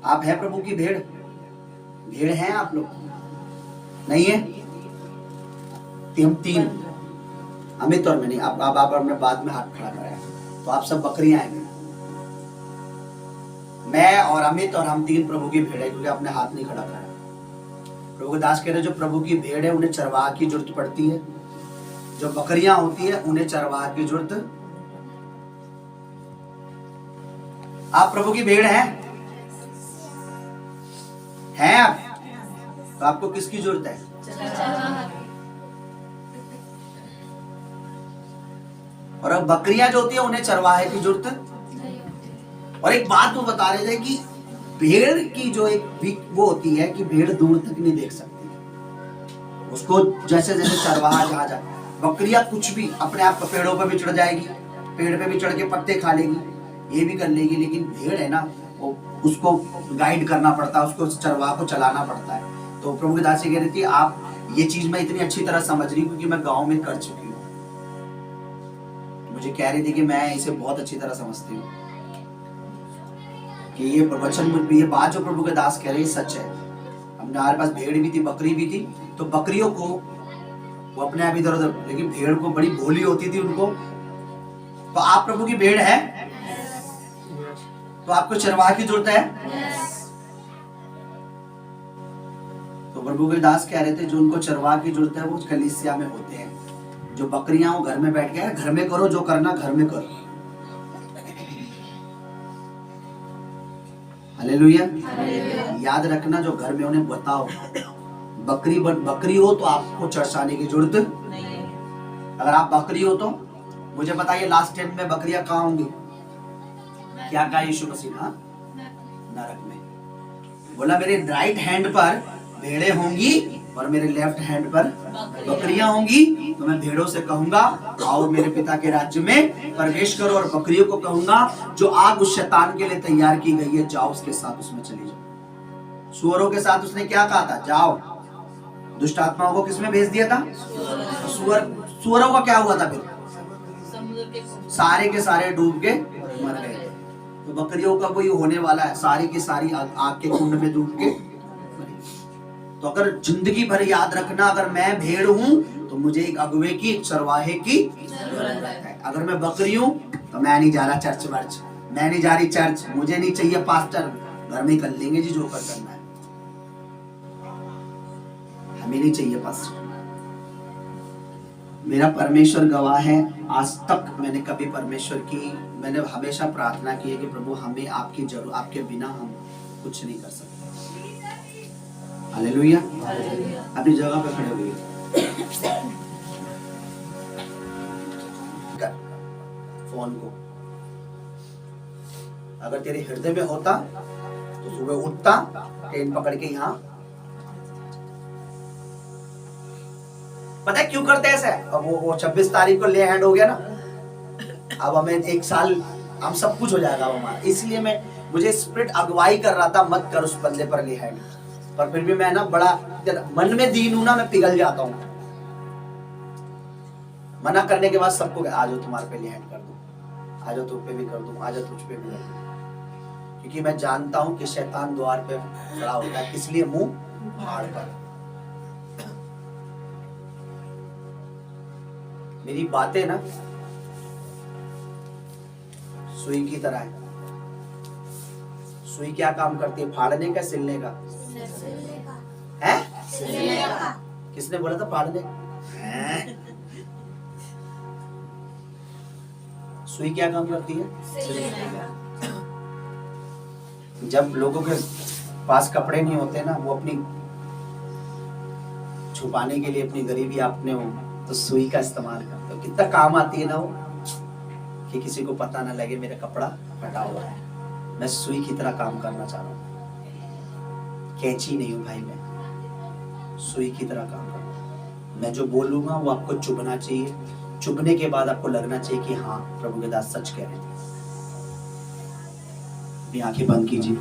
आप हैं प्रभु की भेड़? भेड़ हैं आप लोग? नहीं है? हम तीन, अमित और मैं नहीं। आप अपने बाद में हाथ खड़ा कराया, तो आप सब बकरियां हैं। मैं और अमित और हम तीन प्रभु की भेड़ है, क्योंकि आपने हाथ नहीं खड़ा कराया। प्रभु के दास कह रहे जो प्रभु की भेड़ है उन्हें चरवाह की जरूरत पड़ती है। जो बकरियां होती है उन्हें चरवाह की जरूरत। आप प्रभु की भेड़ हैं? हैं आप? तो आपको किसकी जरूरत है? और अब बकरियां जो होती है उन्हें चरवाहे की जरूरत। और एक बात वो बता रहे थे कि भेड़ की जो एक वो होती है कि भेड़ दूर तक नहीं देख सकती, उसको जैसे जैसे चरवाहा जहाँ जा। बकरियां कुछ भी अपने आप पेड़ों पर भी चढ़ जाएगी, पेड़ पे भी चढ़ के पत्ते खा लेगी, ये भी कर लेगी, लेकिन भेड़ है ना, वो उसको गाइड करना पड़ता है, उसको चरवाहा को चलाना पड़ता है। तो प्रभु की दासी कह रही थी आप ये चीज मैं इतनी अच्छी तरह समझ रही हूँ क्योंकि मैं गाँव में कर चुकी हूँ। मुझे कह रही थी कि मैं इसे बहुत अच्छी तरह समझती हूँ कि ये प्रवचन, ये बात जो प्रभु के दास कह रहे हैं सच है। हमारे पास भेड़ भी थी, बकरी भी थी, तो बकरियों को वो अपने आप इधर उधर, लेकिन भेड़ को बड़ी भोली होती थी उनको। तो आप प्रभु की भेड़ है, तो आपको चरवाह की जरूरत है। तो प्रभु के दास कह रहे थे जो उनको चरवाह की जरूरत है वो कलीसिया में होते हैं। जो बकरियां वो घर में बैठ गए, घर में करो जो करना, घर में करो। हालेलुया। याद रखना जो घर में उन्हें बताओ। बकरी हो तो आपको चर्चाने की जरूरत नहीं है। अगर आप बकरी हो तो मुझे बताइए लास्ट टाइम में बकरियां कहाँ होंगी? क्या कहा यीशु मसीह? हाँ, नरक में। बोला मेरे राइट हैंड पर भेड़ें होंगी और मेरे लेफ्ट हैंड पर बकरियां होंगी। तो मैं भेड़ों से कहूंगा आओ मेरे पिता के राज्य में प्रवेश करो, और बकरियों को कहूंगा जो आग उस शैतान के लिए तैयार की गई है जाओ उसके साथ उसमें चली जाओ। सुअरों के साथ उसने क्या कहा था? जाओ। दुष्ट आत्माओं को किसमें भेज दिया था? सुअरों का क्या हुआ था फिर? सारे के सारे डूब के मर गए। तो बकरियों का कोई होने वाला है, सारी की सारी आग के कुंड में डूब के। तो अगर जिंदगी भर याद रखना, अगर मैं भेड़ हूं तो मुझे एक अगुवे की, एक चरवाहे की जरूरत है। अगर मैं बकरी हूं तो मैं नहीं जा रहा चर्च वर्च, मैं नहीं जा रही चर्च, मुझे नहीं चाहिए पास्टर, घर में कर लेंगे जी जो कर करना है, हमें नहीं चाहिए पास्टर। मेरा परमेश्वर गवाह है, आज तक मैंने कभी परमेश्वर की, मैंने हमेशा प्रार्थना की है कि प्रभु हमें आपकी जरूरत, आपके बिना हम कुछ नहीं कर सकते। हालेलुया। अपनी जगह पे खड़े हुए फोन को, अगर तेरे हृदय में होता तो सुबह उठता, ट्रेन पकड़ के यहाँ। पता है क्यों करते हैं ऐसे? अब वो 26 तारीख को ले हैंड हो गया ना, अब हमें 1 साल हम सब कुछ हो जाएगा हमारा। इसलिए मुझे स्पिरिट अगुवाई कर रहा था मत कर उस बंदे पर ले हैंड, पर फिर भी मैं ना बड़ा मन में दीन हूं ना, मैं पिघल जाता हूं। मना करने के बाद सबको आ जाओ तुम्हारे पे ले हैंड कर दूं, आ जाओ तुम पे भी कर दूं, आ जाओ तुझ पे भी कर दूं, क्योंकि मैं जानता हूं कि शैतान द्वार पे खड़ा होता है, इसलिए मुंह फाड़ कर। मेरी बातें ना सुई की तरह है। सुई क्या काम करती है? फाड़ने का, सिलने का है? किसने बोला था फाड़ने? सुई क्या काम करती है? जब लोगों के पास कपड़े नहीं होते ना, वो अपनी छुपाने के लिए अपनी गरीबी अपने हो तो सुई का इस्तेमाल करते हो। कितना काम आती है ना वो, कि किसी को पता ना लगे मेरा कपड़ा फटा हुआ है। मैं सुई की तरह काम करना चाह रहा हूँ, कैंची नहीं हूँ भाई, मैं सुई की तरह काम कर रहा हूँ। मैं जो बोलूंगा वो आपको चुभना चाहिए, चुभने के बाद आपको लगना चाहिए कि हाँ प्रभु के दास सच कह रहे थे। अपनी आंखें बंद कीजिए।